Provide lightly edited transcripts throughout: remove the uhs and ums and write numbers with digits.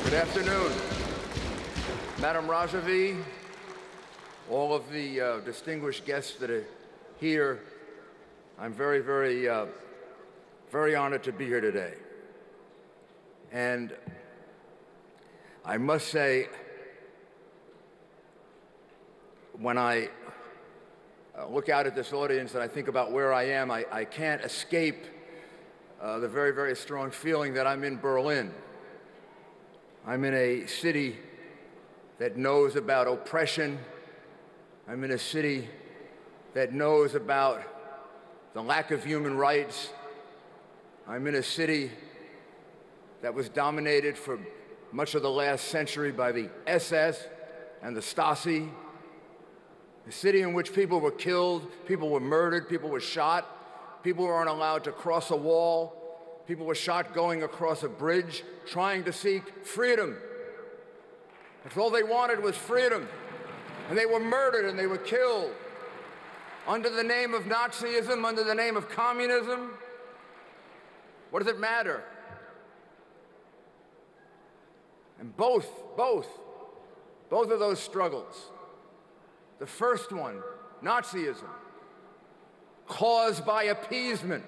Good afternoon, Madam Rajavi, all of the distinguished guests that are here. I'm very, very, very honored to be here today. And I must say, when I look out at this audience and I think about where I am, I can't escape the very, very strong feeling that I'm in Berlin. I'm in a city that knows about oppression. I'm in a city that knows about the lack of human rights. I'm in a city that was dominated for much of the last century by the SS and the Stasi. A city in which people were killed, people were murdered, people were shot, people weren't allowed to cross a wall, people were shot going across a bridge, trying to seek freedom. That's all they wanted was freedom. And they were murdered and they were killed under the name of Nazism, under the name of communism. What does it matter? And both of those struggles, the first one, Nazism, caused by appeasement,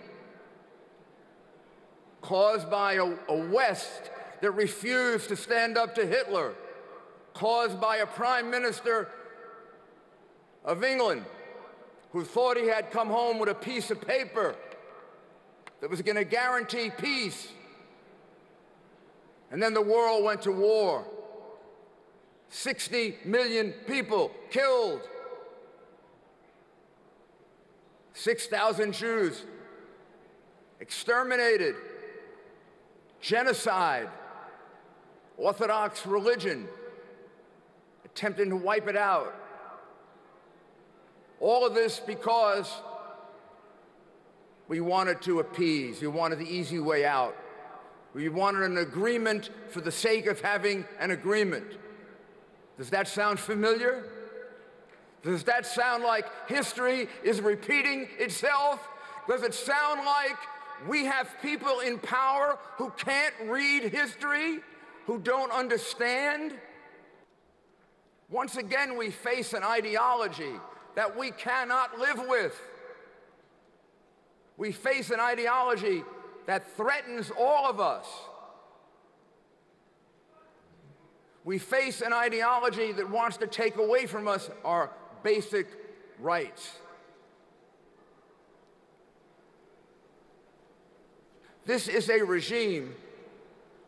caused by a West that refused to stand up to Hitler, caused by a prime minister of England who thought he had come home with a piece of paper that was going to guarantee peace. And then the world went to war. 60 million people killed. 6,000 Jews exterminated. Genocide. Orthodox religion attempting to wipe it out. All of this because we wanted to appease. We wanted the easy way out. We wanted an agreement for the sake of having an agreement. Does that sound familiar? Does that sound like history is repeating itself? Does it sound like we have people in power who can't read history, who don't understand? Once again, we face an ideology that we cannot live with. We face an ideology that threatens all of us. We face an ideology that wants to take away from us our basic rights. This is a regime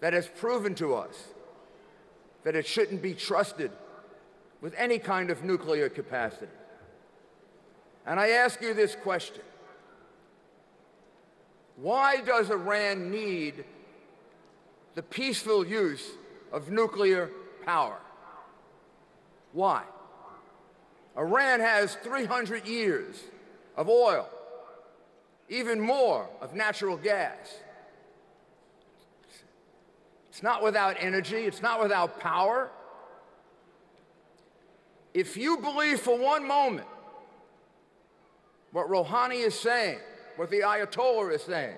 that has proven to us that it shouldn't be trusted with any kind of nuclear capacity. And I ask you this question: why does Iran need the peaceful use of nuclear power? Why? Iran has 300 years of oil, even more of natural gas. It's not without energy, it's not without power. If you believe for one moment what Rouhani is saying, what the Ayatollah is saying,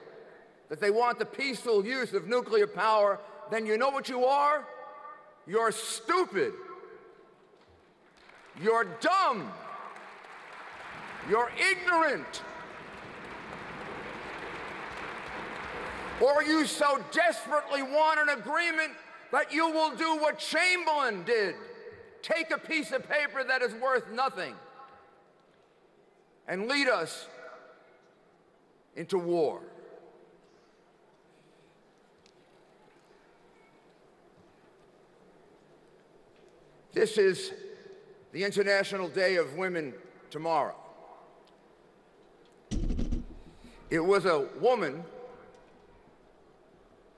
that they want the peaceful use of nuclear power, then you know what you are? You're stupid. You're dumb. You're ignorant. Or you so desperately want an agreement that you will do what Chamberlain did. Take a piece of paper that is worth nothing and lead us into war. This is the International Day of Women tomorrow. It was a woman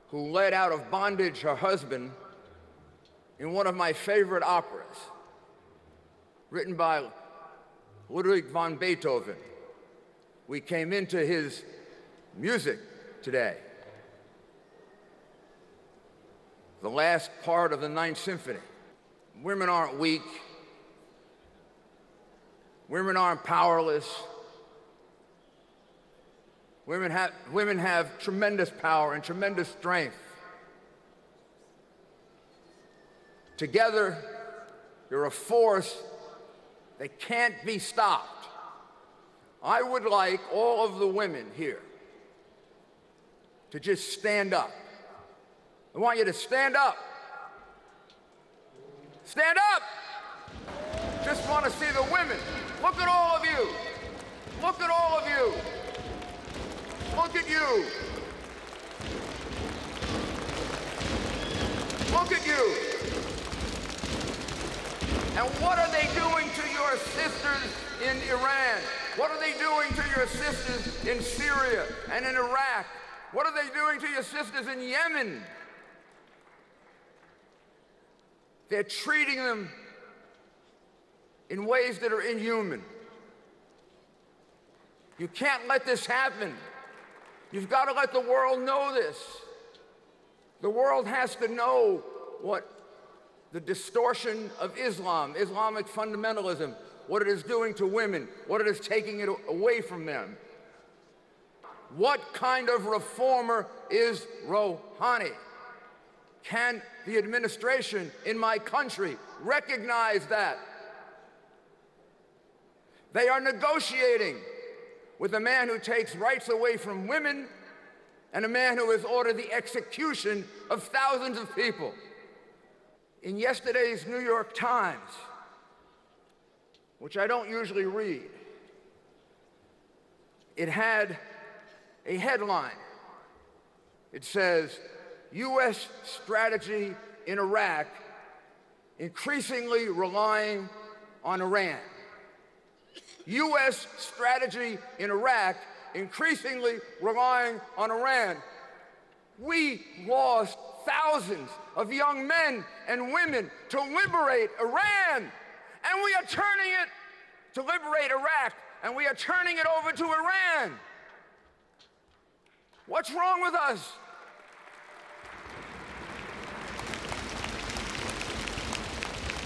who led out of bondage her husband in one of my favorite operas, written by Ludwig van Beethoven. We came into his music today. The last part of the Ninth Symphony. Women aren't weak. Women aren't powerless. Women have tremendous power and tremendous strength. Together, you're a force that can't be stopped. I would like all of the women here to just stand up. I want you to stand up. Stand up! Just want to see the women. Look at all of you. Look at all of you. Look at you. Look at you. And what are they doing to your sisters in Iran? What are they doing to your sisters in Syria and in Iraq? What are they doing to your sisters in Yemen? They're treating them in ways that are inhuman. You can't let this happen. You've got to let the world know this. The world has to know what the distortion of Islam, Islamic fundamentalism, what it is doing to women, what it is taking it away from them. What kind of reformer is Rouhani? Can the administration in my country recognize that? They are negotiating with a man who takes rights away from women and a man who has ordered the execution of thousands of people. In yesterday's New York Times, which I don't usually read, it had a headline. It says, U.S. strategy in Iraq increasingly relying on Iran. U.S. strategy in Iraq increasingly relying on Iran. We lost thousands of young men and women to liberate Iran, and we are turning it to liberate Iraq, and we are turning it over to Iran. What's wrong with us?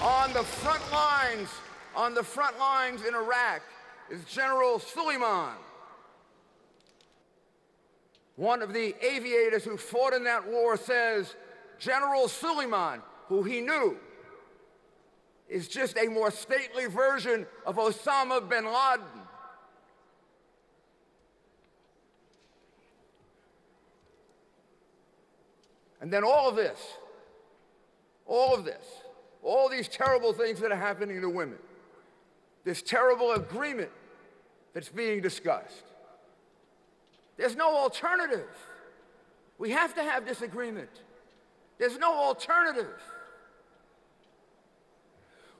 On the front lines in Iraq is General Suleiman, one of the aviators who fought in that war. Says General Suleiman, who he knew, is just a more stately version of Osama bin Laden. And then all these terrible things that are happening to women, this terrible agreement that's being discussed. There's no alternative. We have to have this agreement. There's no alternative.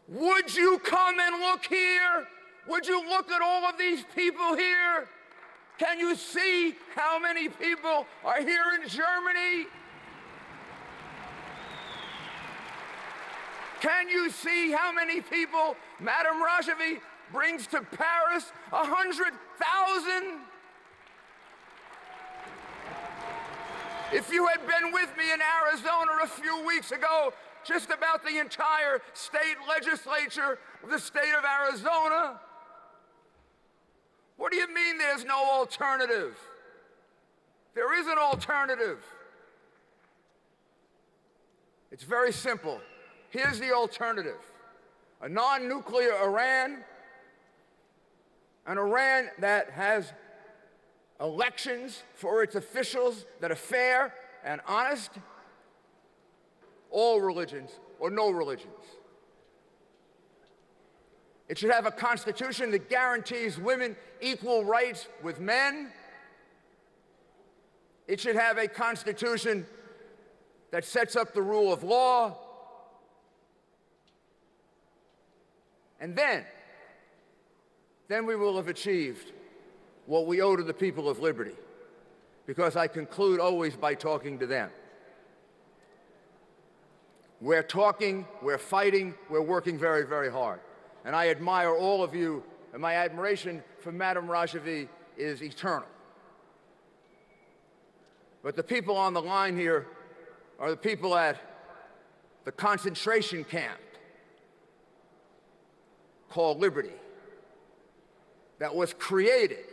Would you come and look here? Would you look at all of these people here? Can you see how many people are here in Germany? Can you see how many people Madame Rajavi brings to Paris? 100,000? If you had been with me in Arizona a few weeks ago, just about the entire state legislature of the state of Arizona. What do you mean there's no alternative? There is an alternative. It's very simple. Here's the alternative. A non-nuclear Iran, an Iran that has elections for its officials that are fair and honest, all religions or no religions. It should have a constitution that guarantees women equal rights with men. It should have a constitution that sets up the rule of law. And then we will have achieved what we owe to the people of liberty, because I conclude always by talking to them. We're talking, we're fighting, we're working very, very hard. And I admire all of you, and my admiration for Madame Rajavi is eternal. But the people on the line here are the people at the concentration camp called Liberty, that was created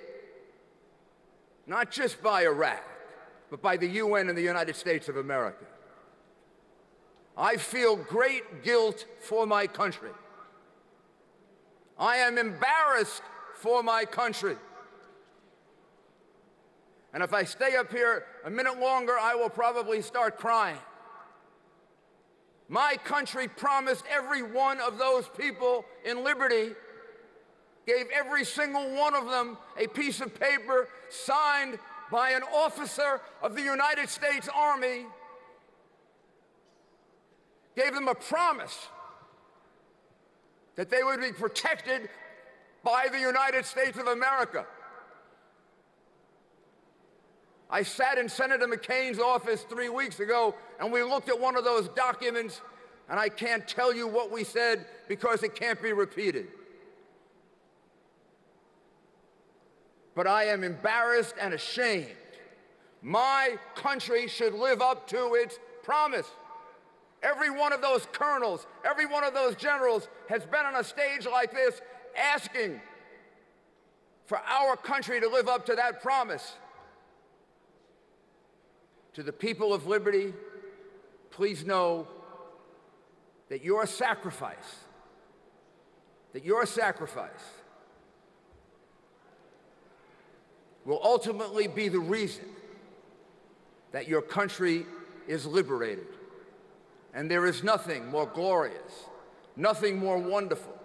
not just by Iraq, but by the UN and the United States of America. I feel great guilt for my country. I am embarrassed for my country. And if I stay up here a minute longer, I will probably start crying. My country promised every one of those people in liberty, gave every single one of them a piece of paper signed by an officer of the United States Army, gave them a promise that they would be protected by the United States of America. I sat in Senator McCain's office 3 weeks ago, and we looked at one of those documents, and I can't tell you what we said because it can't be repeated. But I am embarrassed and ashamed. My country should live up to its promise. Every one of those colonels, every one of those generals has been on a stage like this asking for our country to live up to that promise. To the people of liberty, please know that your sacrifice will ultimately be the reason that your country is liberated. And there is nothing more glorious, nothing more wonderful,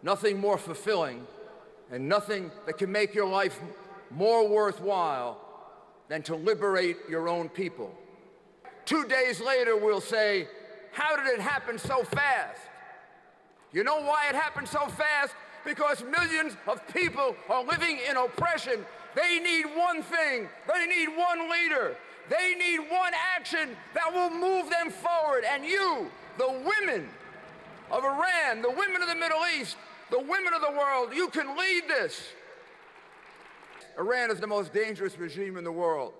nothing more fulfilling, and nothing that can make your life more worthwhile than to liberate your own people. 2 days later, we'll say, how did it happen so fast? You know why it happened so fast? Because millions of people are living in oppression. They need one thing. They need one leader. They need one action that will move them forward. And you, the women of Iran, the women of the Middle East, the women of the world, you can lead this. Iran is the most dangerous regime in the world.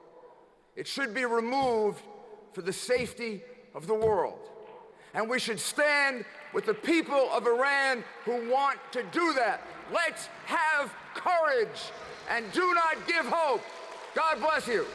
It should be removed for the safety of the world. And we should stand with the people of Iran who want to do that. Let's have courage and do not give hope. God bless you.